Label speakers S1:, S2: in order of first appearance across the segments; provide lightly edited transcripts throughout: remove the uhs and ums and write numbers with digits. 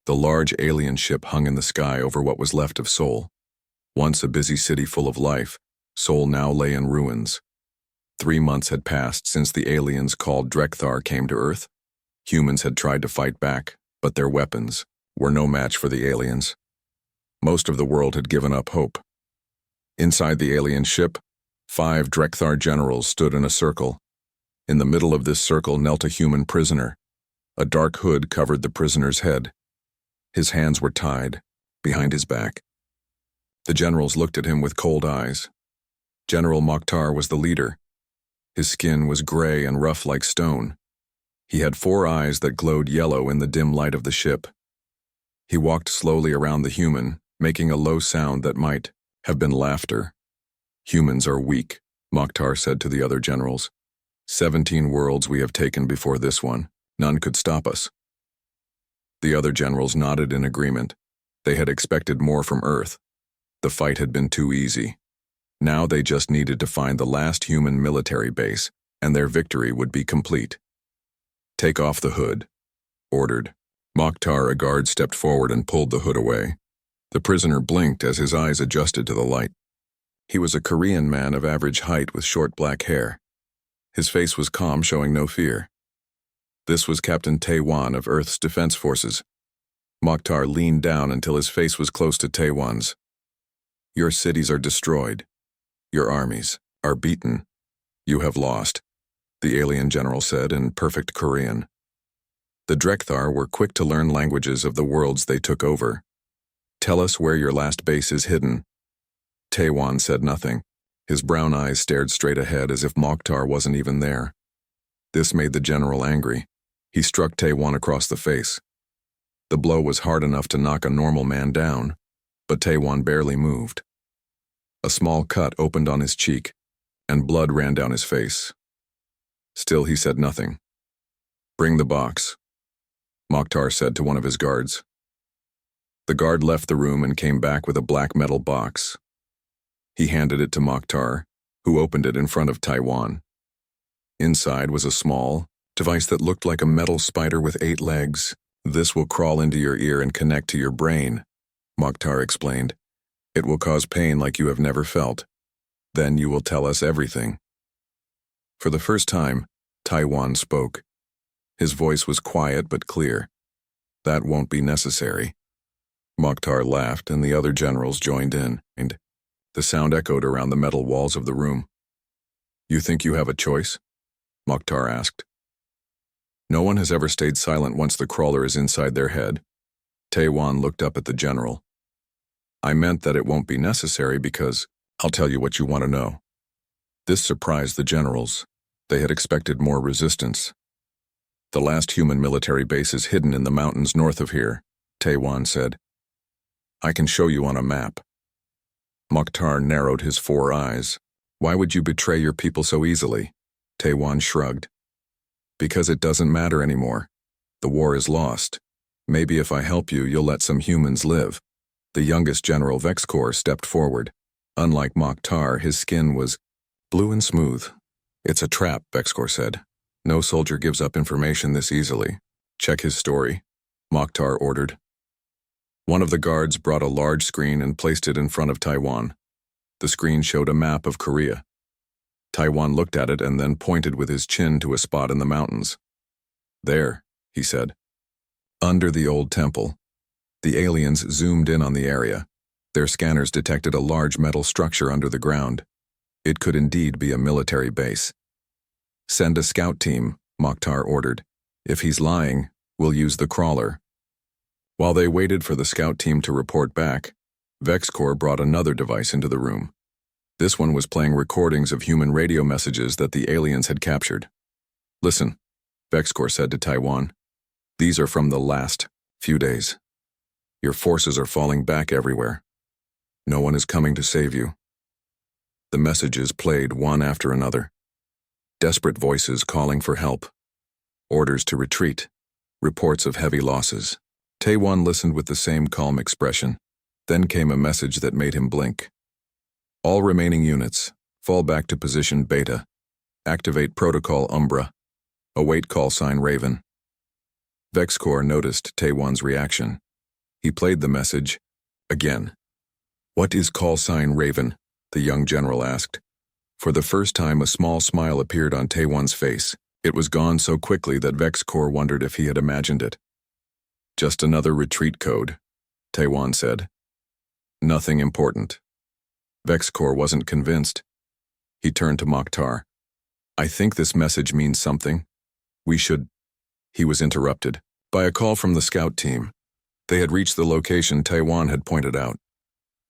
S1: The large alien ship hung in the sky over what was left of Seoul. Once a busy city full of life, Seoul now lay in ruins. 3 months had passed since the aliens called Drekthar came to Earth. Humans had tried to fight back, but their weapons were no match for the aliens. Most of the world had given up hope. Inside the alien ship, 5 Drekthar generals stood in a circle. In the middle of this circle knelt a human prisoner. A dark hood covered the prisoner's head. His hands were tied behind his back. The generals looked at him with cold eyes. General Mokhtar was the leader. His skin was gray and rough like stone. He had 4 eyes that glowed yellow in the dim light of the ship. He walked slowly around the human, making a low sound that might have been laughter. "Humans are weak," Mokhtar said to the other generals. 17 worlds we have taken before this one. None could stop us. The other generals nodded in agreement. They had expected more from Earth. The fight had been too easy. Now they just needed to find the last human military base, and their victory would be complete. "Take off the hood," ordered. Mokhtar, a guard, stepped forward and pulled the hood away. The prisoner blinked as his eyes adjusted to the light. He was a Korean man of average height with short black hair. His face was calm, showing no fear. This was Captain Tae-wan of Earth's Defense Forces. Mokhtar leaned down until his face was close to Tae-wan's. "Your cities are destroyed. Your armies are beaten. You have lost," the alien general said in perfect Korean. The Drekthar were quick to learn languages of the worlds they took over. "Tell us where your last base is hidden." Tae-wan said nothing. His brown eyes stared straight ahead as if Mokhtar wasn't even there. This made the general angry. He struck Tae-wan across the face. The blow was hard enough to knock a normal man down, but Tae-wan barely moved. A small cut opened on his cheek, and blood ran down his face. Still, he said nothing. "Bring the box," Mokhtar said to one of his guards. The guard left the room and came back with a black metal box. He handed it to Mokhtar, who opened it in front of Tae-wan. Inside was a small device that looked like a metal spider with 8 legs. "This will crawl into your ear and connect to your brain," Mokhtar explained. "It will cause pain like you have never felt. Then you will tell us everything." For the first time, Tae-wan spoke. His voice was quiet but clear. "That won't be necessary." Mokhtar laughed, and the other generals joined in, and the sound echoed around the metal walls of the room. "You think you have a choice?" Mokhtar asked. "No one has ever stayed silent once the crawler is inside their head." Tae-wan looked up at the general. "I meant that it won't be necessary because I'll tell you what you want to know." This surprised the generals. They had expected more resistance. "The last human military base is hidden in the mountains north of here," Tae-wan said. "I can show you on a map." Mokhtar narrowed his 4 eyes. "Why would you betray your people so easily?" Tae-wan shrugged. "Because it doesn't matter anymore. The war is lost. Maybe if I help you, you'll let some humans live." The youngest General Vexkor stepped forward. Unlike Mokhtar, his skin was blue and smooth. "It's a trap," Vexkor said. "No soldier gives up information this easily. Check his story," Mokhtar ordered. One of the guards brought a large screen and placed it in front of Tae-wan. The screen showed a map of Korea. Tae-wan looked at it and then pointed with his chin to a spot in the mountains. "There," he said. "Under the old temple." The aliens zoomed in on the area. Their scanners detected a large metal structure under the ground. It could indeed be a military base. "Send a scout team," Mokhtar ordered. "If he's lying, we'll use the crawler." While they waited for the scout team to report back, Vexkor brought another device into the room. This one was playing recordings of human radio messages that the aliens had captured. "Listen," Vexkor said to Tae-wan. "These are from the last few days. Your forces are falling back everywhere. No one is coming to save you." The messages played one after another. Desperate voices calling for help. Orders to retreat. Reports of heavy losses. Tae-wan listened with the same calm expression. Then came a message that made him blink. "All remaining units, fall back to position Beta. Activate Protocol Umbra. Await call sign Raven." Vexkor noticed Tae-wan's reaction. He played the message again. "What is call sign Raven?" the young general asked. For the first time, a small smile appeared on Taewan's face. It was gone so quickly that Vexcor wondered if he had imagined it. "Just another retreat code," Taewan said. "Nothing important." Vexcor wasn't convinced. He turned to Mokhtar. "I think this message means something. We should—" He was interrupted by a call from the scout team. They had reached the location Taewan had pointed out.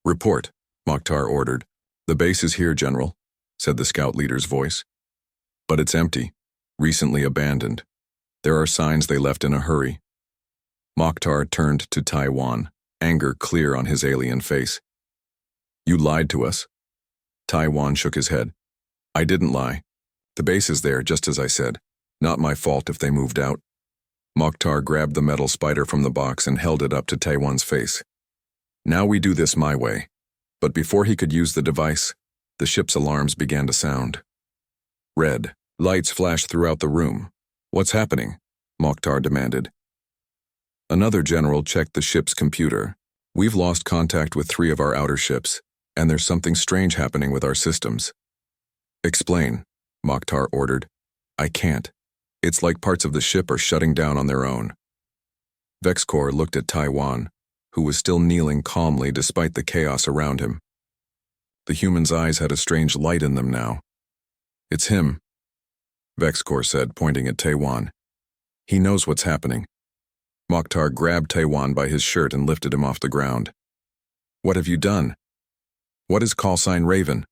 S1: "Report," Mokhtar ordered. "The base is here, General," said the scout leader's voice. "But it's empty, recently abandoned. There are signs they left in a hurry." Mokhtar turned to Taewan, anger clear on his alien face. "You lied to us." Taewan shook his head. "I didn't lie. The base is there, just as I said. Not my fault if they moved out." Mokhtar grabbed the metal spider from the box and held it up to Taewan's face. "Now we do this my way." But before he could use the device, the ship's alarms began to sound. Red lights flashed throughout the room. "What's happening?" Mokhtar demanded. Another general checked the ship's computer. "We've lost contact with 3 of our outer ships, and there's something strange happening with our systems." "Explain," Mokhtar ordered. "I can't. It's like parts of the ship are shutting down on their own." Vexcor looked at Taewan, who was still kneeling calmly despite the chaos around him. The human's eyes had a strange light in them now. "It's him," Vexcor said, pointing at Taewan. "He knows what's happening." Mokhtar grabbed Taewan by his shirt and lifted him off the ground. "What have you done? What is call sign Raven?"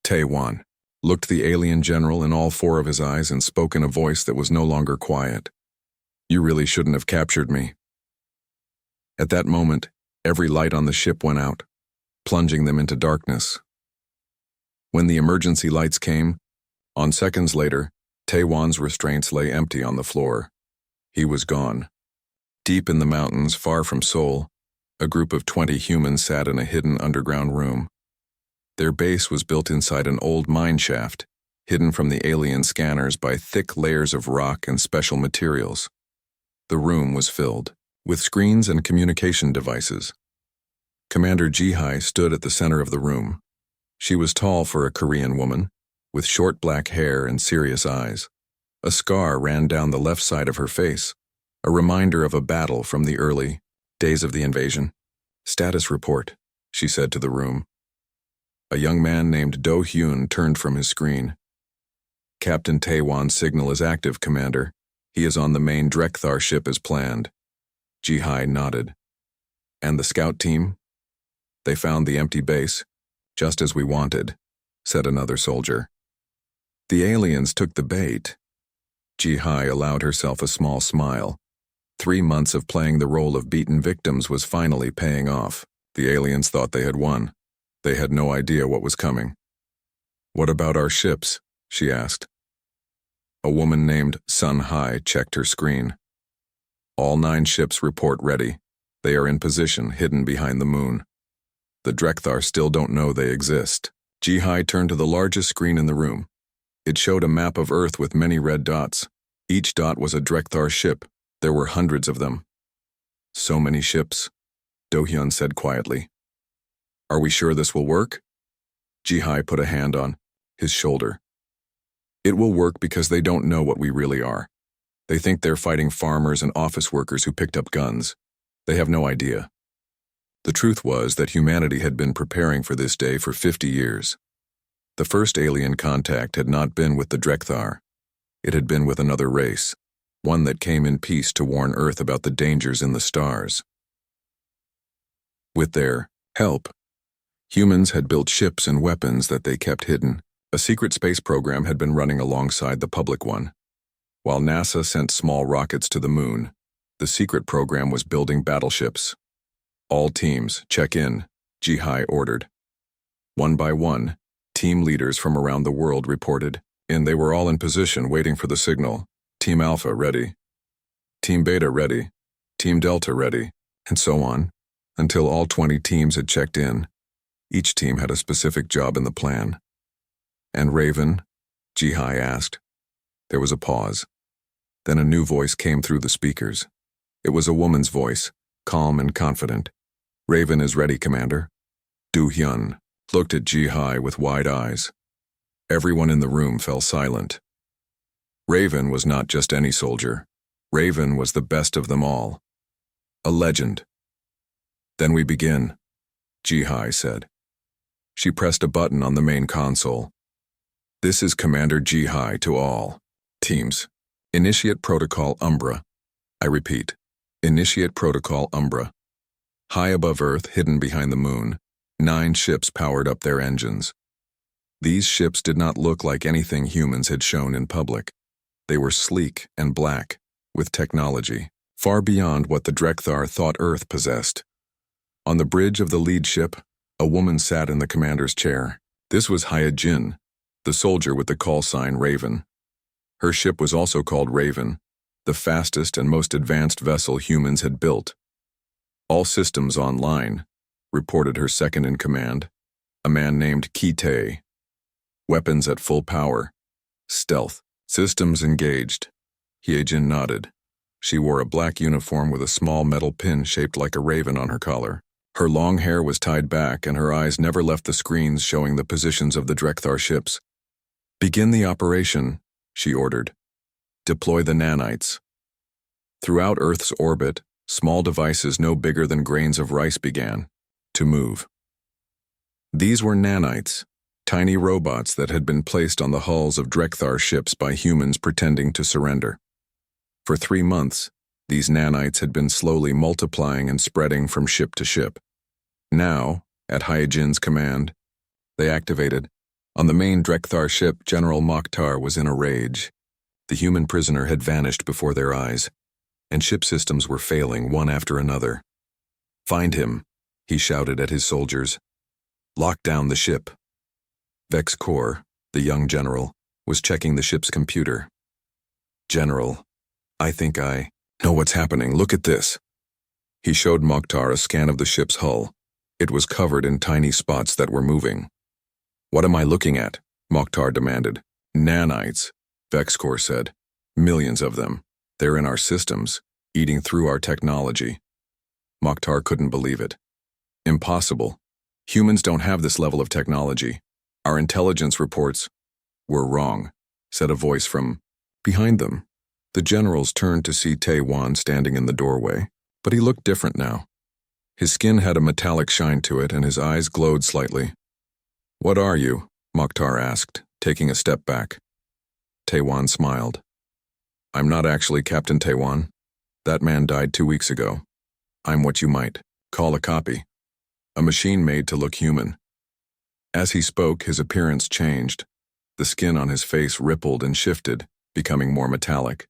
S1: Taewan looked the alien general in all 4 of his eyes and spoke in a voice that was no longer quiet. "You really shouldn't have captured me." At that moment, every light on the ship went out, plunging them into darkness. When the emergency lights came, on seconds later, Taewan's restraints lay empty on the floor. He was gone. Deep in the mountains, far from Seoul, a group of 20 humans sat in a hidden underground room. Their base was built inside an old mine shaft, hidden from the alien scanners by thick layers of rock and special materials. The room was filled with screens and communication devices. Commander Ji-hai stood at the center of the room. She was tall for a Korean woman, with short black hair and serious eyes. A scar ran down the left side of her face, a reminder of a battle from the early days of the invasion. "Status report," she said to the room. A young man named Do-hyun turned from his screen. "Captain Taewan's signal is active, Commander. He is on the main Drekthar ship as planned." Ji-hai nodded. "And the scout team?" "They found the empty base, just as we wanted," said another soldier. "The aliens took the bait." Ji-hai allowed herself a small smile. 3 months of playing the role of beaten victims was finally paying off. The aliens thought they had won. They had no idea what was coming. "What about our ships?" she asked. A woman named Sun Hai checked her screen. "All 9 ships report ready. They are in position, hidden behind the moon. The Drekthar still don't know they exist." Ji-hai turned to the largest screen in the room. It showed a map of Earth with many red dots. Each dot was a Drekthar ship. There were hundreds of them. "So many ships," Do-hyun said quietly. "Are we sure this will work?" Ji-hai put a hand on his shoulder. "It will work because they don't know what we really are. They think they're fighting farmers and office workers who picked up guns. They have no idea." The truth was that humanity had been preparing for this day for 50 years. The first alien contact had not been with the Drekthar. It had been with another race, one that came in peace to warn Earth about the dangers in the stars. With their help, humans had built ships and weapons that they kept hidden. A secret space program had been running alongside the public one. While NASA sent small rockets to the moon, the secret program was building battleships. "All teams, check in," Ji-hai ordered. One by one, team leaders from around the world reported, and they were all in position waiting for the signal. "Team Alpha ready. Team Beta ready. Team Delta ready," and so on, until all 20 teams had checked in. Each team had a specific job in the plan. "And Raven?" Ji-hai asked. There was a pause. Then a new voice came through the speakers. It was a woman's voice, calm and confident. Raven is ready, Commander. Du Hyun looked at Ji-hai with wide eyes. Everyone in the room fell silent. Raven was not just any soldier. Raven was the best of them all. A legend. Then we begin, Ji-hai said. She pressed a button on the main console. This is Commander Ji-hai to all. Teams, initiate Protocol Umbra. I repeat, initiate Protocol Umbra. High above Earth, hidden behind the moon, 9 ships powered up their engines. These ships did not look like anything humans had shown in public. They were sleek and black, with technology, far beyond what the Drekthar thought Earth possessed. On the bridge of the lead ship, a woman sat in the commander's chair. This was Hyejin, the soldier with the call sign Raven. Her ship was also called Raven, the fastest and most advanced vessel humans had built. All systems online, reported her second-in-command, a man named Ki-tae. Weapons at full power. Stealth. Systems engaged. Hyejin nodded. She wore a black uniform with a small metal pin shaped like a raven on her collar. Her long hair was tied back and her eyes never left the screens showing the positions of the Drekthar ships. Begin the operation, she ordered. Deploy the nanites. Throughout Earth's orbit, small devices no bigger than grains of rice began to move. These were nanites, tiny robots that had been placed on the hulls of Drekthar ships by humans pretending to surrender. For 3 months, these nanites had been slowly multiplying and spreading from ship to ship. Now, at Hyejin's command, they activated. On the main Drekthar ship, General Mokhtar was in a rage. The human prisoner had vanished before their eyes, and ship systems were failing one after another. Find him, he shouted at his soldiers. Lock down the ship. Vex Kor, the young general, was checking the ship's computer. General, I think I know what's happening. Look at this. He showed Mokhtar a scan of the ship's hull. It was covered in tiny spots that were moving. What am I looking at? Mokhtar demanded. Nanites, Vex Kor said. Millions of them. They're in our systems, eating through our technology. Mokhtar couldn't believe it. Impossible. Humans don't have this level of technology. Our intelligence reports were wrong, said a voice from behind them. The generals turned to see Tae-wan standing in the doorway, but he looked different now. His skin had a metallic shine to it and his eyes glowed slightly. What are you? Mokhtar asked, taking a step back. Tae-wan smiled. I'm not actually Captain Tae-wan. That man died 2 weeks ago. I'm what you might call a copy. A machine made to look human. As he spoke, his appearance changed. The skin on his face rippled and shifted, becoming more metallic.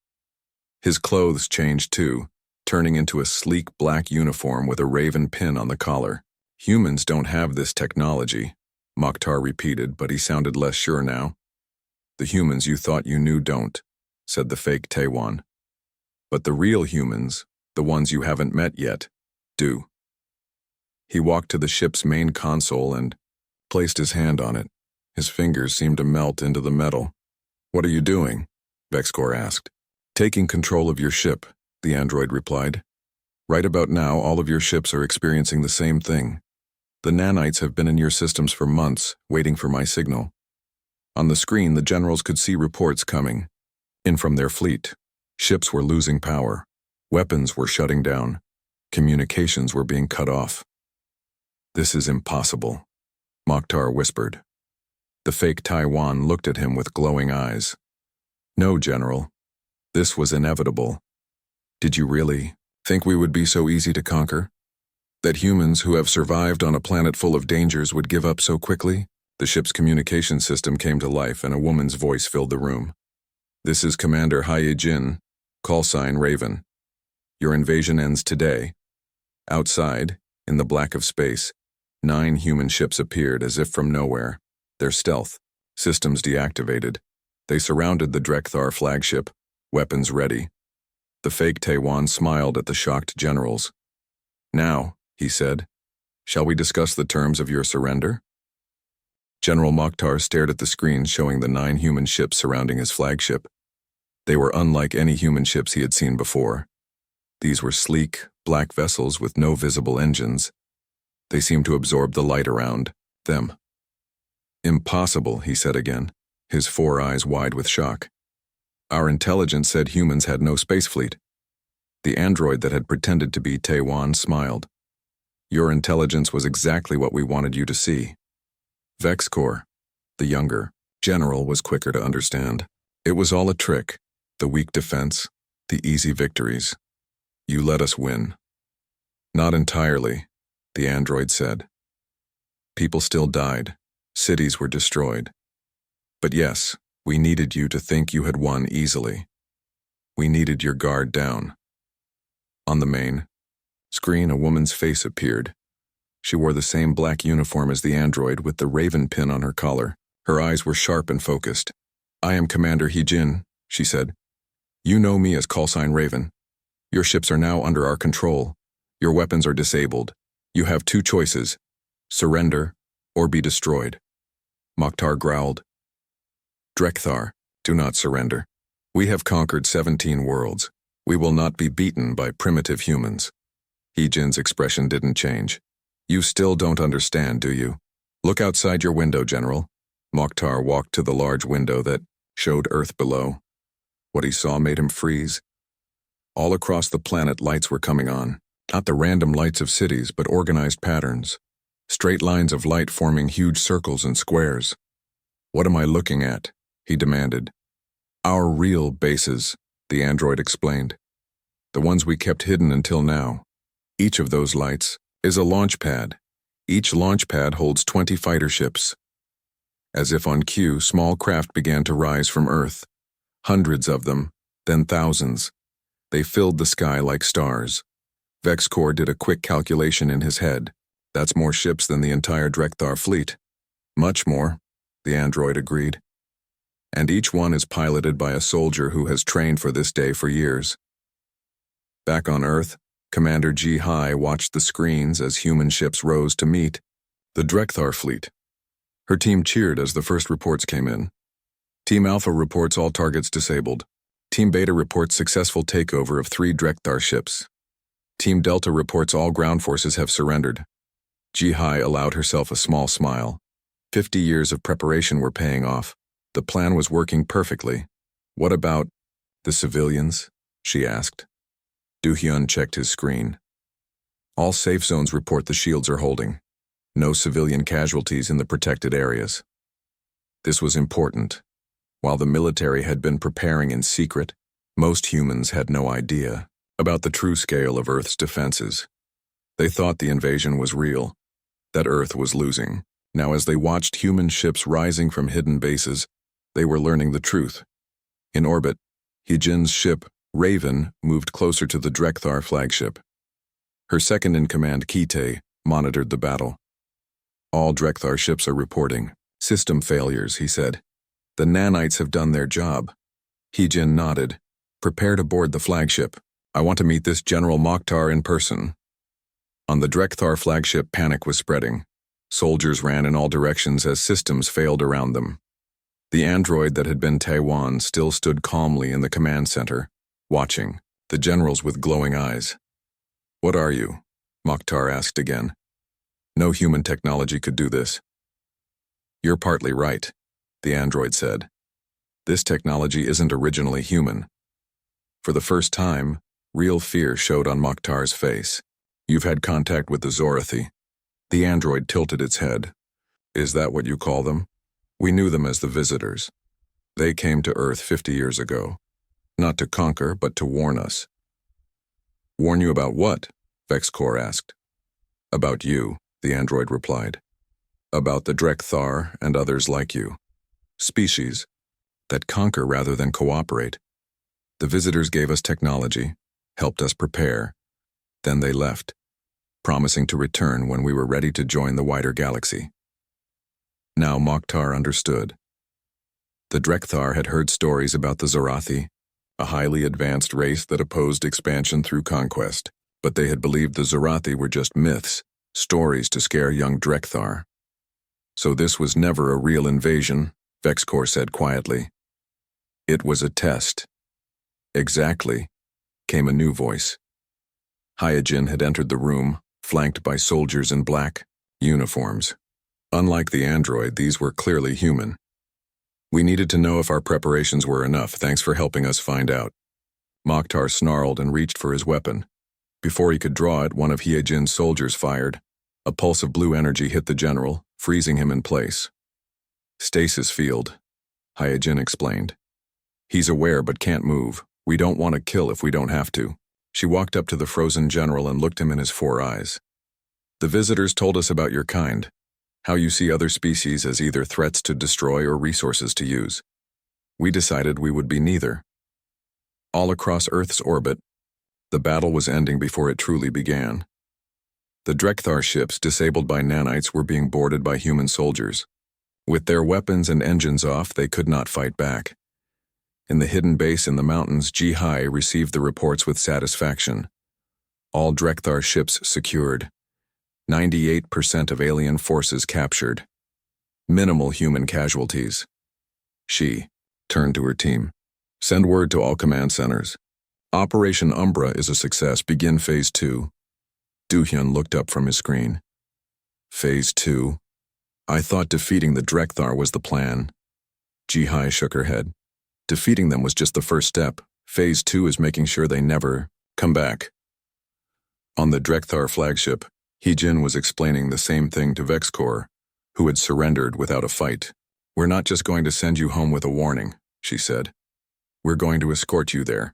S1: His clothes changed too, turning into a sleek black uniform with a raven pin on the collar. Humans don't have this technology, Mokhtar repeated, but he sounded less sure now. The humans you thought you knew don't, said the fake Tae-wan. But the real humans, the ones you haven't met yet, do. He walked to the ship's main console and placed his hand on it. His fingers seemed to melt into the metal. What are you doing? Vex Kor asked. Taking control of your ship, the android replied. Right about now, all of your ships are experiencing the same thing. The nanites have been in your systems for months, waiting for my signal. On the screen, the generals could see reports coming in from their fleet. Ships were losing power. Weapons were shutting down. Communications were being cut off. This is impossible, Mokhtar whispered. The fake Tae-wan looked at him with glowing eyes. No, General. This was inevitable. Did you really think we would be so easy to conquer? That humans who have survived on a planet full of dangers would give up so quickly? The ship's communication system came to life and a woman's voice filled the room. This is Commander Hyejin, call sign Raven. Your invasion ends today. Outside, in the black of space, 9 human ships appeared as if from nowhere, their stealth systems deactivated. They surrounded the Drekthar flagship, weapons ready. The fake Tae-wan smiled at the shocked generals. Now, he said, shall we discuss the terms of your surrender? General Mokhtar stared at the screen showing the 9 human ships surrounding his flagship. They were unlike any human ships he had seen before. These were sleek, black vessels with no visible engines. They seemed to absorb the light around them. Impossible, he said again, his 4 eyes wide with shock. Our intelligence said humans had no space fleet. The android that had pretended to be Taiwan smiled. Your intelligence was exactly what we wanted you to see. Vexcor, the younger general, was quicker to understand. It was all a trick, the weak defense, the easy victories. You let us win. Not entirely, the android said. People still died. Cities were destroyed. But yes, we needed you to think you had won easily. We needed your guard down. On the main screen, a woman's face appeared. She wore the same black uniform as the android with the raven pin on her collar. Her eyes were sharp and focused. I am Commander He-Jin, she said. You know me as callsign Raven. Your ships are now under our control. Your weapons are disabled. You have 2 choices: surrender or be destroyed. Mokhtar growled. Drekthar, do not surrender. We have conquered 17 worlds. We will not be beaten by primitive humans. He-Jin's expression didn't change. You still don't understand, do you? Look outside your window, General. Mokhtar walked to the large window that showed Earth below. What he saw made him freeze. All across the planet, lights were coming on. Not the random lights of cities, but organized patterns. Straight lines of light forming huge circles and squares. What am I looking at? He demanded. Our real bases, the android explained. The ones we kept hidden until now. Each of those lights is a launch pad. Each launch pad holds 20 fighter ships. As if on cue, small craft began to rise from Earth. Hundreds of them, then thousands. They filled the sky like stars. Vexcor did a quick calculation in his head. That's more ships than the entire Drekthar fleet. Much more, the android agreed. And each one is piloted by a soldier who has trained for this day for years. Back on Earth, Commander Ji-Hai watched the screens as human ships rose to meet the Drekthar fleet. Her team cheered as the first reports came in. Team Alpha reports all targets disabled. Team Beta reports successful takeover of 3 Drekthar ships. Team Delta reports all ground forces have surrendered. Ji-Hai allowed herself a small smile. 50 years of preparation were paying off. The plan was working perfectly. What about the civilians? She asked. Do-hyun checked his screen. All safe zones report the shields are holding. No civilian casualties in the protected areas. This was important. While the military had been preparing in secret, most humans had no idea about the true scale of Earth's defenses. They thought the invasion was real, that Earth was losing. Now, as they watched human ships rising from hidden bases, they were learning the truth. In orbit, He-Jin's ship, Raven, moved closer to the Drekthar flagship. Her second-in-command, Kite, monitored the battle. All Drekthar ships are reporting system failures, he said. The nanites have done their job. He-Jin nodded. Prepare to board the flagship. I want to meet this General Mokhtar in person. On the Drekthar flagship, panic was spreading. Soldiers ran in all directions as systems failed around them. The android that had been Taiwan still stood calmly in the command center, watching, the generals with glowing eyes. What are you? Mokhtar asked again. No human technology could do this. You're partly right, the android said. This technology isn't originally human. For the first time, real fear showed on Mokhtar's face. You've had contact with the Zorathi. The android tilted its head. Is that what you call them? We knew them as the visitors. They came to Earth 50 years ago. Not to conquer, but to warn us. Warn you about what? Vexcor asked. About you, the android replied. About the Drekthar and others like you. Species that conquer rather than cooperate. The visitors gave us technology, helped us prepare. Then they left, promising to return when we were ready to join the wider galaxy. Now Mokhtar understood. The Drekthar had heard stories about the Zorathi, a highly advanced race that opposed expansion through conquest, but they had believed the Zorathi were just myths, stories to scare young Drekthar. So this was never a real invasion, Vexcor said quietly. It was a test. Exactly, came a new voice. Hyojin had entered the room, flanked by soldiers in black uniforms. Unlike the android, these were clearly human. We needed to know if our preparations were enough. Thanks for helping us find out. Mokhtar snarled and reached for his weapon. Before he could draw it, one of Hyojin's soldiers fired. A pulse of blue energy hit the general, freezing him in place. Stasis field, Hyojin explained. He's aware but can't move. We don't want to kill if we don't have to. She walked up to the frozen general and looked him in his 4 eyes. The visitors told us about your kind, how you see other species as either threats to destroy or resources to use. We decided we would be neither. All across Earth's orbit, the battle was ending before it truly began. The Drekthar ships, disabled by nanites, were being boarded by human soldiers. With their weapons and engines off, they could not fight back. In the hidden base in the mountains, HFY received the reports with satisfaction. All Drekthar ships secured. 98% of alien forces captured. Minimal human casualties. She turned to her team. Send word to all command centers. Operation Umbra is a success. Begin Phase 2. Do-hyun looked up from his screen. Phase 2? I thought defeating the Drekthar was the plan. HFY shook her head. Defeating them was just the first step. Phase 2 is making sure they never come back. On the Drekthar flagship, Hyojin was explaining the same thing to Vexcor, who had surrendered without a fight. We're not just going to send you home with a warning, she said. We're going to escort you there.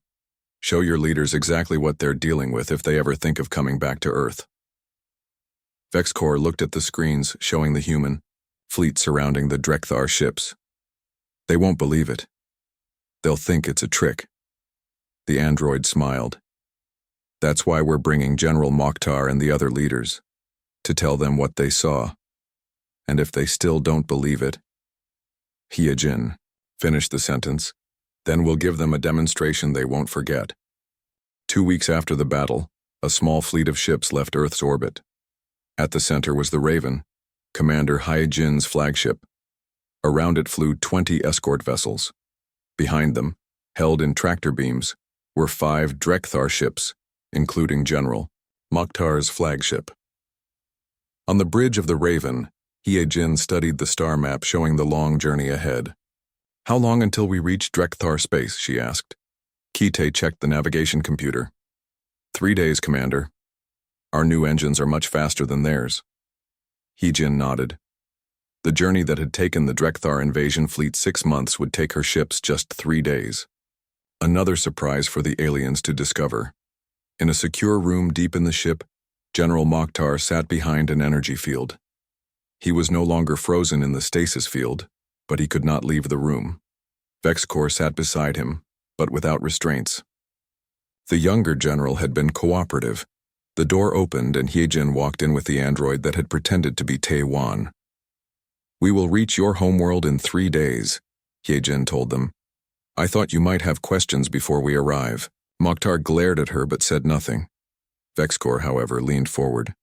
S1: Show your leaders exactly what they're dealing with if they ever think of coming back to Earth. Vexcor looked at the screens showing the human fleet surrounding the Drekthar ships. They won't believe it. They'll think it's a trick. The android smiled. That's why we're bringing General Mokhtar and the other leaders, to tell them what they saw. And if they still don't believe it, Hyojin finished the sentence, then we'll give them a demonstration they won't forget. 2 weeks after the battle, a small fleet of ships left Earth's orbit. At the center was the Raven, Commander Hyojin's flagship. Around it flew 20 escort vessels. Behind them, held in tractor beams, were 5 Drekthar ships, including General Mokhtar's flagship. On the bridge of the Raven, Hyojin studied the star map showing the long journey ahead. How long until we reach Drekthar space, she asked. Kite checked the navigation computer. 3 days, Commander. Our new engines are much faster than theirs. Hyojin nodded. The journey that had taken the Drekthar invasion fleet 6 months would take her ships just 3 days. Another surprise for the aliens to discover. In a secure room deep in the ship, General Mokhtar sat behind an energy field. He was no longer frozen in the stasis field, but he could not leave the room. Vexcor sat beside him, but without restraints. The younger general had been cooperative. The door opened and Hyojin walked in with the android that had pretended to be Tae-wan. We will reach your homeworld in 3 days, Hyojin told them. I thought you might have questions before we arrive. Mokhtar glared at her but said nothing. Vexcor, however, leaned forward.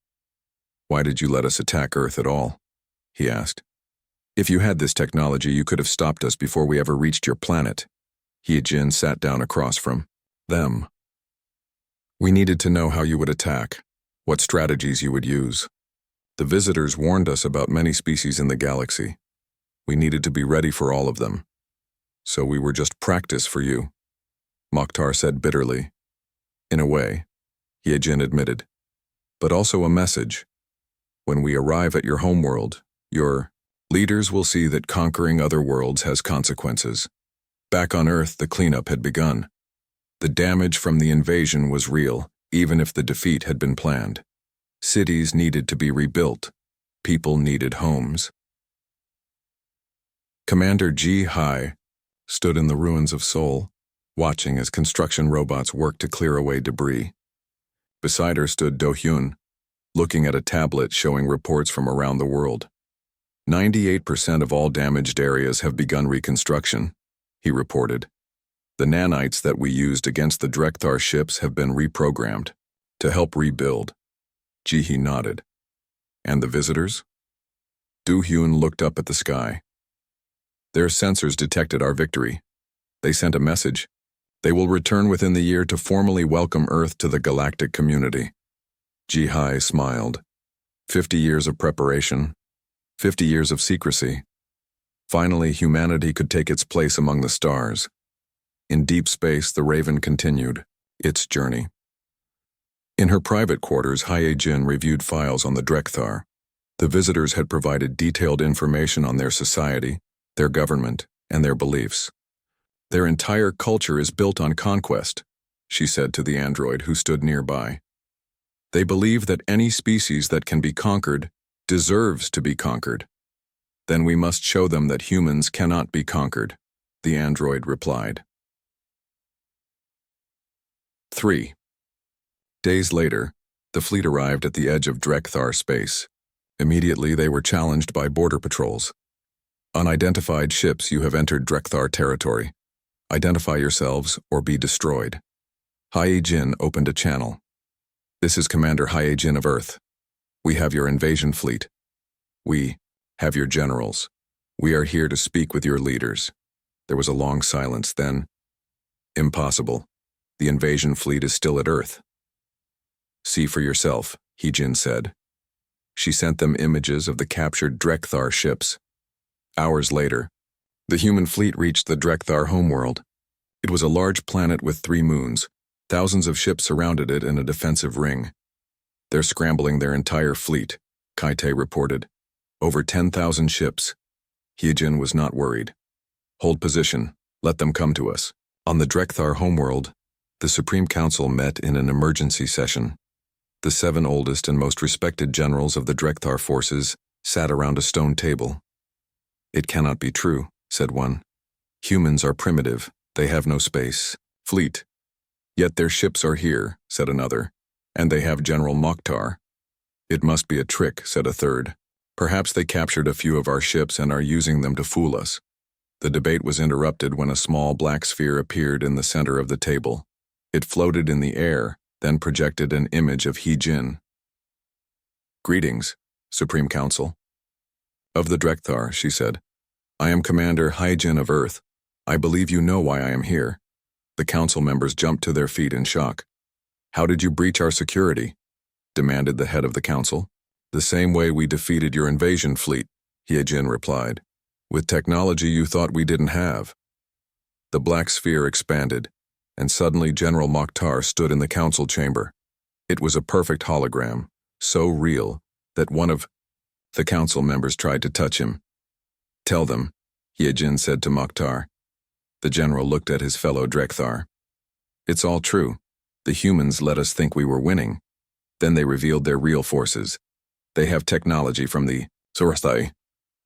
S1: Why did you let us attack Earth at all? He asked. If you had this technology, you could have stopped us before we ever reached your planet. Hyojin sat down across from them. We needed to know how you would attack, what strategies you would use. The visitors warned us about many species in the galaxy. We needed to be ready for all of them. So we were just practice for you, Mokhtar said bitterly. In a way, Hyojin admitted, but also a message. When we arrive at your homeworld, your leaders will see that conquering other worlds has consequences. Back on Earth, the cleanup had begun. The damage from the invasion was real, even if the defeat had been planned. Cities needed to be rebuilt. People needed homes. Commander HFY stood in the ruins of Seoul, watching as construction robots worked to clear away debris. Beside her stood Do-hyun, looking at a tablet showing reports from around the world. 98% of all damaged areas have begun reconstruction, he reported. The nanites that we used against the Drekthar ships have been reprogrammed to help rebuild. Ji-hee nodded. And the visitors? Do-hyun looked up at the sky. Their sensors detected our victory. They sent a message. They will return within the year to formally welcome Earth to the galactic community. Jihai smiled. 50 years of preparation, 50 years of secrecy. Finally, humanity could take its place among the stars. In deep space, the Raven continued its journey. In her private quarters, Hyejin reviewed files on the Drekthar. The visitors had provided detailed information on their society, their government, and their beliefs. Their entire culture is built on conquest, she said to the android who stood nearby. They believe that any species that can be conquered deserves to be conquered. Then we must show them that humans cannot be conquered, the android replied. 3. Days later, the fleet arrived at the edge of Drekthar space. Immediately, they were challenged by border patrols. Unidentified ships, you have entered Drekthar territory. Identify yourselves or be destroyed. Hyejin opened a channel. This is Commander Hyejin of Earth. We have your invasion fleet. We have your generals. We are here to speak with your leaders. There was a long silence, then. Impossible. The invasion fleet is still at Earth. See for yourself, Hyejin said. She sent them images of the captured Drekthar ships. Hours later, the human fleet reached the Drekthar homeworld. It was a large planet with 3 moons. Thousands of ships surrounded it in a defensive ring. They're scrambling their entire fleet, Kaite reported. Over 10,000 ships. Hyejin was not worried. Hold position. Let them come to us. On the Drekthar homeworld, the Supreme Council met in an emergency session. The 7 oldest and most respected generals of the Drekthar forces sat around a stone table. It cannot be true, said one. Humans are primitive. They have no space. Fleet. Yet their ships are here, said another. And they have General Mokhtar. It must be a trick, said a third. Perhaps they captured a few of our ships and are using them to fool us. The debate was interrupted when a small black sphere appeared in the center of the table. It floated in the air, then projected an image of Hyejin. Greetings, Supreme Council. Of the Drekthar, she said. I am Commander Hyejin of Earth. I believe you know why I am here. The council members jumped to their feet in shock. How did you breach our security? Demanded the head of the council. The same way we defeated your invasion fleet, Hyejin replied. With technology you thought we didn't have. The black sphere expanded, and suddenly General Mokhtar stood in the council chamber. It was a perfect hologram, so real that one of the council members tried to touch him. Tell them, Hyejin said to Mokhtar. The general looked at his fellow Drekthar. It's all true. The humans let us think we were winning. Then they revealed their real forces. They have technology from the Zarathi.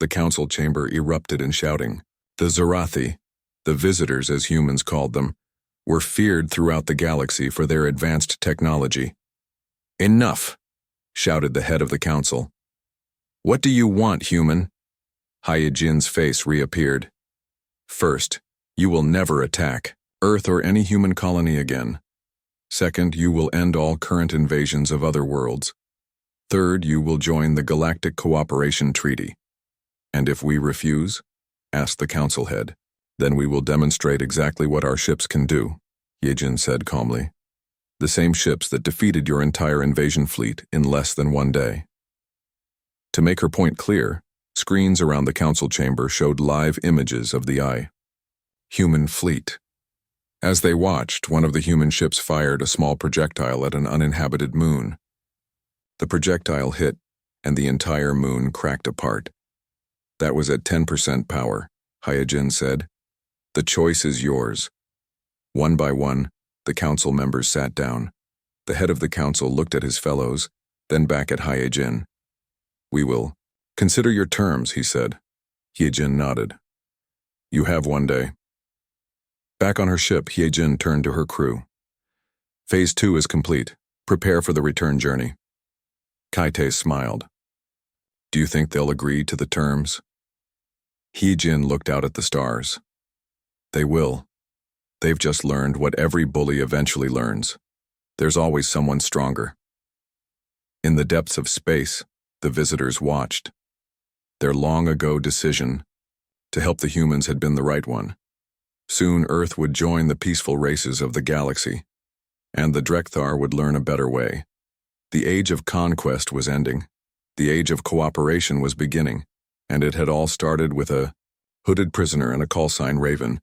S1: The council chamber erupted in shouting. The Zarathi, the visitors as humans called them, were feared throughout the galaxy for their advanced technology. Enough, shouted the head of the council. What do you want, human? Hyejin's face reappeared. First, you will never attack Earth or any human colony again. Second, you will end all current invasions of other worlds. Third, you will join the Galactic Cooperation Treaty. And if we refuse, asked the council head, then we will demonstrate exactly what our ships can do, Hyejin said calmly. The same ships that defeated your entire invasion fleet in less than 1 day. To make her point clear, screens around the council chamber showed live images of the human fleet. As they watched, one of the human ships fired a small projectile at an uninhabited moon. The projectile hit, and the entire moon cracked apart. That was at 10% power, Hyejin said. The choice is yours. One by one, the council members sat down. The head of the council looked at his fellows, then back at Hyejin. We will consider your terms, he said. Hyejin nodded. You have 1 day. Back on her ship, Hyejin turned to her crew. Phase 2 is complete. Prepare for the return journey. Kaite smiled. Do you think they'll agree to the terms? Hyejin looked out at the stars. They will. They've just learned what every bully eventually learns. There's always someone stronger. In the depths of space, the visitors watched. Their long-ago decision to help the humans had been the right one. Soon Earth would join the peaceful races of the galaxy, and the Drekthar would learn a better way. The age of conquest was ending. The age of cooperation was beginning, and it had all started with a hooded prisoner and a callsign Raven